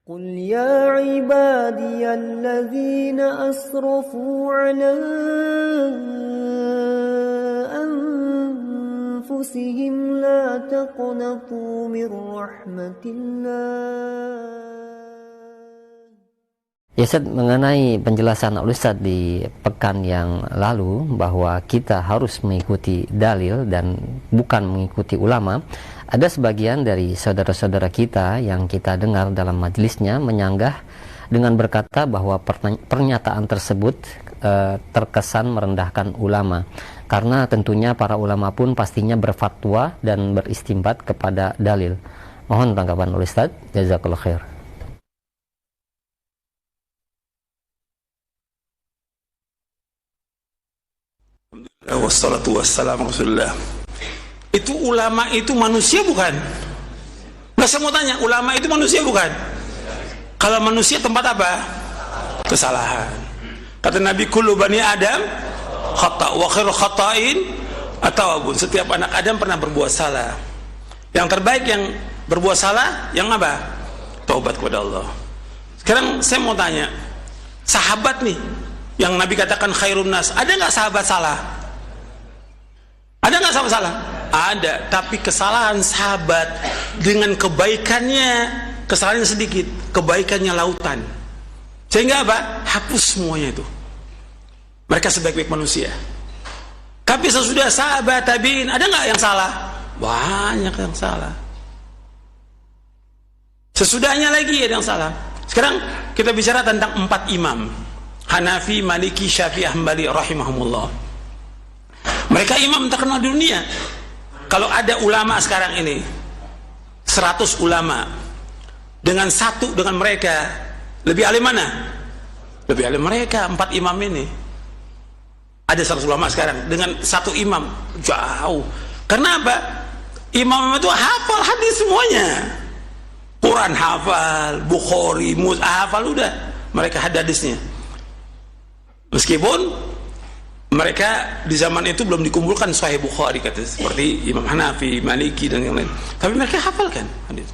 قل يا عبادي الذين أسرفوا على أنفسهم لا تقنطوا من رحمة الله. Ya Ustaz, mengenai penjelasan Ustaz di pekan yang lalu bahwa kita harus mengikuti dalil dan bukan mengikuti ulama, ada sebagian dari saudara-saudara kita yang kita dengar dalam majelisnya menyanggah dengan berkata bahwa pernyataan tersebut terkesan merendahkan ulama, karena tentunya para ulama pun pastinya berfatwa dan beristimbat kepada dalil. Mohon tanggapan Ustaz. Jazakallahu khair. Wassalatu wassalamu Rasulullah. Itu ulama itu manusia bukan? Nah, saya mau tanya, ulama itu manusia bukan? Kalau manusia tempat apa? Kesalahan. Kata Nabi, kullu bani Adam khata' wa khairu khata'in at-tawwabun. Setiap anak Adam pernah berbuat salah. Yang terbaik yang berbuat salah yang apa? Taubat kepada Allah. Sekarang saya mau tanya, sahabat nih yang Nabi katakan khairun nas, ada nggak sahabat salah? Ada nggak sahabat salah? Ada, tapi kesalahan sahabat dengan kebaikannya, kesalahannya sedikit, kebaikannya lautan. Sehingga apa? Hapus semuanya itu. Mereka sebaik-baik manusia. Tapi sesudah sahabat tabi'in, ada nggak yang salah? Banyak yang salah. Sesudahnya lagi ada yang salah. Sekarang kita bicara tentang 4 imam, Hanafi, Maliki, Syafi'i, Hambali rahimahumullah. Mereka imam terkenal di dunia. Kalau ada ulama sekarang ini 100 ulama, dengan satu dengan mereka, lebih alim mana? Lebih alim mereka 4 imam ini. Ada 100 ulama sekarang dengan satu imam, jauh. Karena apa? Imam itu hafal hadis semuanya, Quran hafal, Bukhari, hafal, udah mereka hadisnya. Meskipun mereka di zaman itu belum dikumpulkan Sahih Bukhari, kata seperti Imam Hanafi, Maliki dan yang lain. Tapi mereka hafalkan hadis.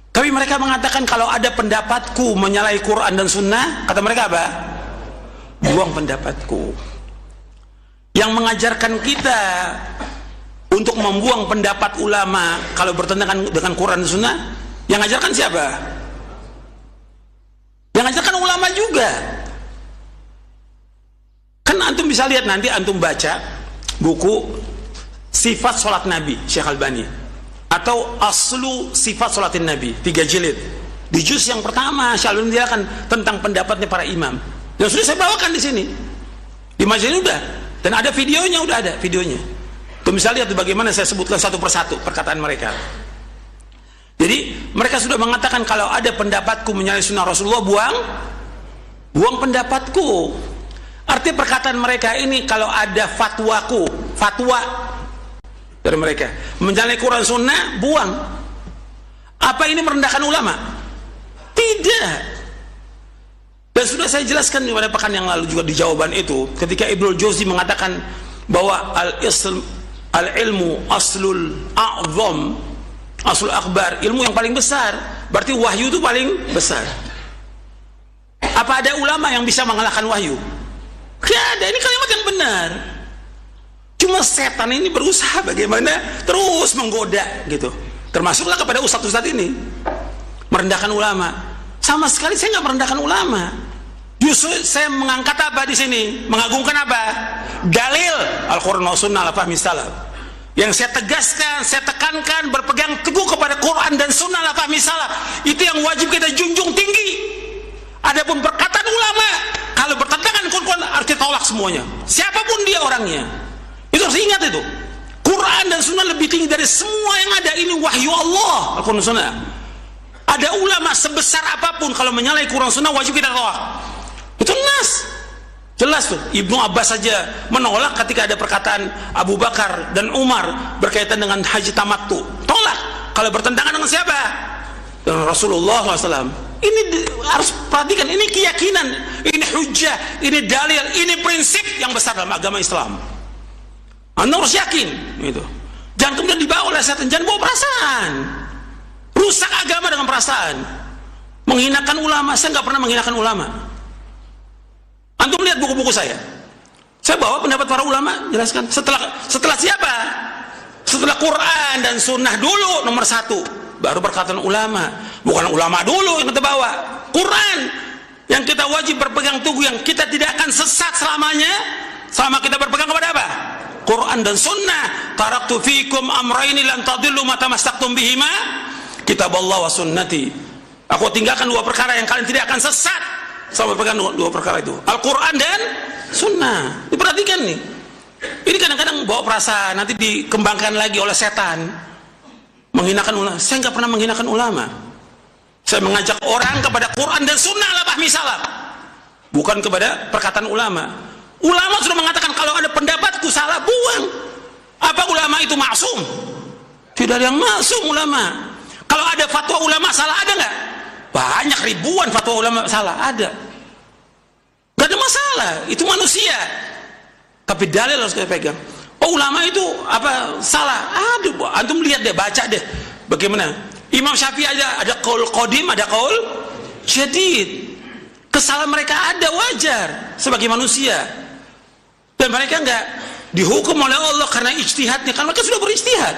Tapi mereka mengatakan kalau ada pendapatku menyalahi Quran dan Sunnah, kata mereka apa? Buang pendapatku. Yang mengajarkan kita untuk membuang pendapat ulama kalau bertentangan dengan Quran dan Sunnah, yang mengajarkan siapa? Yang mengajarkan ulama juga. Kan antum bisa lihat, nanti antum baca buku Sifat Salat Nabi Syekh Albani, atau Aslu Sifat Salatin Nabi, 3 jilid. Di juz yang pertama Syekh Albani menjelaskan tentang pendapatnya para imam. Yang sudah saya bawakan di sini. Di majelis udah, dan ada videonya, udah ada videonya. Tuh bisa lihat bagaimana saya sebutkan satu persatu perkataan mereka. Jadi mereka sudah mengatakan kalau ada pendapatku menyalahi sunnah Rasulullah, buang pendapatku. Arti perkataan mereka ini, kalau ada fatwa dari mereka menyalahi Quran Sunnah, buang. Apa ini merendahkan ulama? Tidak. Dan sudah saya jelaskan pada pekan yang lalu juga di jawaban itu, ketika Ibnul Jauzi mengatakan bahwa al-ilmu aslul a'zam, aslul akbar, ilmu yang paling besar, berarti wahyu itu paling besar. Apa ada ulama yang bisa mengalahkan wahyu? Gak ada. Ini kalimat yang benar. Cuma setan ini berusaha bagaimana terus menggoda gitu. Termasuklah kepada ustadz-ustadz ini, merendahkan ulama. Sama sekali saya nggak merendahkan ulama. Justru saya mengangkat apa di sini? Mengagungkan apa? Dalil Al-Quran wa Sunnah ala fahmi salaf. Yang saya tegaskan, saya tekankan, berpegang teguh kepada Quran dan Sunnah ala fahmi salaf. Itu yang wajib kita junjung tinggi. Adapun perkataan ulama, kalau bertentangan Quran, harus ditolak semuanya, siapapun dia orangnya. Itu harus ingat itu. Quran dan Sunnah lebih tinggi dari semua yang ada. Ini wahyu Allah, Al-Quran dan Sunnah. Ada ulama sebesar apapun, kalau menyalahi Quran Sunnah wajib kita tolak. Itu nas, jelas tuh. Ibnu Abbas saja menolak ketika ada perkataan Abu Bakar dan Umar berkaitan dengan haji tamattu. Tolak. Kalau bertentangan dengan siapa? Dengan Rasulullah SAW. Ini harus perhatikan, ini keyakinan, ini hujjah, ini dalil, ini prinsip yang besar dalam agama Islam. Anda harus yakin gitu. Jangan kemudian dibawa oleh setan, jangan bawa perasaan. Rusak agama dengan perasaan. menghinakan ulama. Saya nggak pernah menghinakan ulama. Antum lihat buku-buku saya bawa pendapat para ulama, jelaskan. Setelah siapa? Setelah Quran dan Sunnah dulu nomor 1, baru perkataan ulama. Bukan ulama dulu yang kita bawa, Quran yang kita wajib berpegang teguh, yang kita tidak akan sesat selamanya selama kita berpegang kepada apa? Quran dan Sunnah. Taraktu fikum amraini lan tadillu ma tamassaktum bihima, kitaballah wa sunnati. Aku tinggalkan 2 perkara yang kalian tidak akan sesat selama berpegang 2 perkara itu, Al-Quran dan Sunnah. Diperhatikan nih, ini kadang-kadang bawa perasaan, nanti dikembangkan lagi oleh setan, menghinakan ulama. Saya nggak pernah menghinakan ulama. Saya mengajak orang kepada Quran dan Sunnah lah fahmi salaf, bukan kepada perkataan ulama. Ulama sudah mengatakan kalau ada pendapatku salah, buang. Apa ulama itu maksum? Tidak ada yang maksum ulama. Kalau ada fatwa ulama salah, ada nggak? Banyak, ribuan fatwa ulama salah, ada. Gak ada masalah, itu manusia. Tapi dalil harus kita pegang. Oh, ulama itu apa salah? Aduh, antum lihat deh, baca deh. Bagaimana? Imam Syafi'i ada qaul qadim, ada qaul jadid. Kesalahan mereka ada, wajar sebagai manusia. Dan mereka enggak dihukum oleh Allah karena ijtihadnya, karena mereka sudah berijtihad.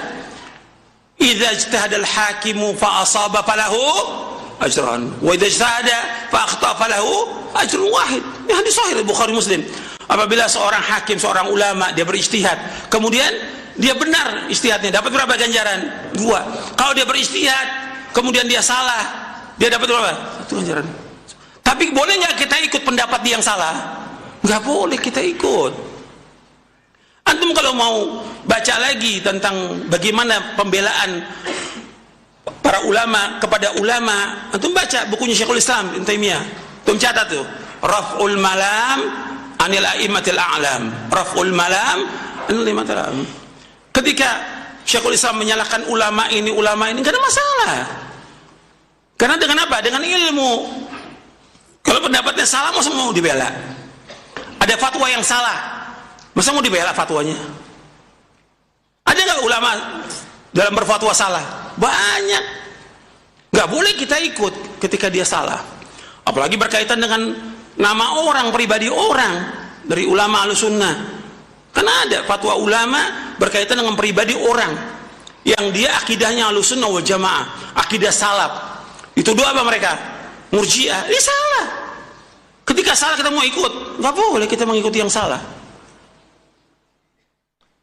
Idza ijtahadal hakimu fa asaba falahu ajran, wa idza ijtahada fa akhta falahu ajrun wahid. Ini hadis sahih Bukhari Muslim. Apabila seorang hakim, seorang ulama, dia berijtihad, kemudian dia benar ijtihadnya, dapat berapa ganjaran? 2. Kalau dia berijtihad kemudian dia salah, dia dapat berapa? 1 ganjaran. Tapi boleh nggak kita ikut pendapat dia yang salah? Nggak boleh kita ikut. Antum kalau mau baca lagi tentang bagaimana pembelaan para ulama kepada ulama, antum baca bukunya Syekhul Islam Ibnu Taimiyah. Antum catat tuh, Raf'ul Malam anil a'immatil a'lam. Raf'ul Malam anil a'immatil a'lam. Ketika Syekhul Islam menyalahkan ulama ini nggak ada masalah. Karena dengan apa? Dengan ilmu. Kalau pendapatnya salah, masa mau dibela? Ada fatwa yang salah, masa mau dibela fatwanya? Ada nggak ulama dalam berfatwa salah? Banyak. Nggak boleh kita ikut ketika dia salah. Apalagi berkaitan dengan nama orang, pribadi orang dari ulama Ahlussunnah. Karena ada fatwa ulama berkaitan dengan pribadi orang yang dia akidahnya Ahlussunnah wal Jamaah, akidah salaf. Itu doa apa mereka? Murji'ah. Ini salah. Ketika salah kita mau ikut, nggak boleh kita mengikuti yang salah.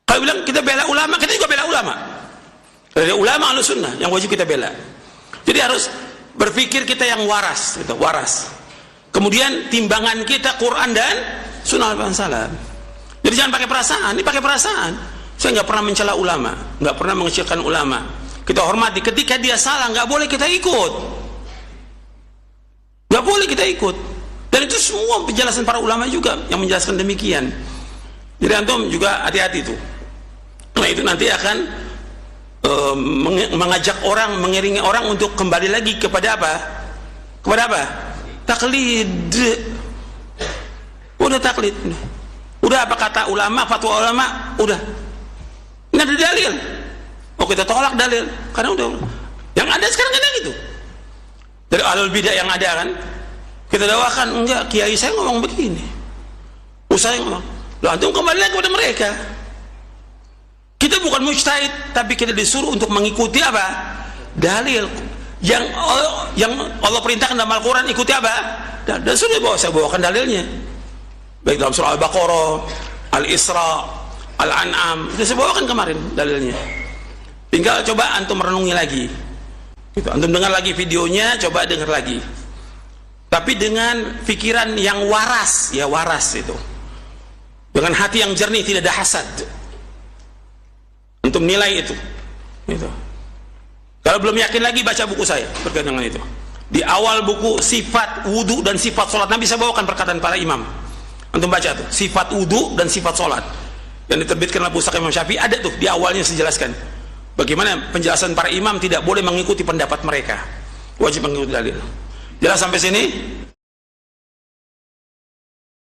Kalau bilang kita bela ulama, kita juga bela ulama. Dari ulama Ahlussunnah yang wajib kita bela. Jadi harus berpikir kita yang waras, gitu, waras. Kemudian timbangan kita Quran dan Sunnah al-Salam. Jadi jangan pakai perasaan. Ini pakai perasaan. Saya nggak pernah mencela ulama, nggak pernah mengecilkan ulama. Kita hormati. Ketika dia salah, nggak boleh kita ikut. Nggak boleh kita ikut. Dan itu semua penjelasan para ulama juga yang menjelaskan demikian. Jadi antum juga hati-hati tuh. Nah itu nanti akan mengajak orang, mengiringi orang untuk kembali lagi kepada apa? Kepada apa? Taklid. Udah taklid. Udah apa kata ulama, fatwa ulama, udah. Nggak ada dalil. Oh kita tolak dalil. Karena udah. Yang ada sekarang kan gitu. Dari ahlul bidah yang ada kan, kita dakwakan, enggak, kiai saya ngomong begini, usai ngomong, loh antum kembali lagi kepada mereka. Kita bukan mujtahid, tapi kita disuruh untuk mengikuti apa? Dalil yang Allah perintahkan dalam Al-Quran, ikuti apa? Dan sudah saya bawakan dalilnya, baik dalam surah Al-Baqarah, Al-Isra, Al-An'am, itu saya bawakan kemarin dalilnya. Tinggal coba antum renungi lagi. Gitu. Antum dengar lagi videonya, coba dengar lagi. Tapi dengan pikiran yang waras, ya waras itu. Dengan hati yang jernih, tidak ada hasad. Antum nilai itu. Gitu. Kalau belum yakin lagi, baca buku saya berkaitan dengan itu. Di awal buku sifat wudu dan sifat sholat Nabi, saya bawakan perkataan para imam. Antum baca tuh, sifat wudu dan sifat sholat. Yang diterbitkan oleh Pusaka Imam Syafi'i, ada tuh di awalnya saya jelaskan. Bagaimana penjelasan para imam tidak boleh mengikuti pendapat mereka, wajib mengikuti dalil. Jelas sampai sini?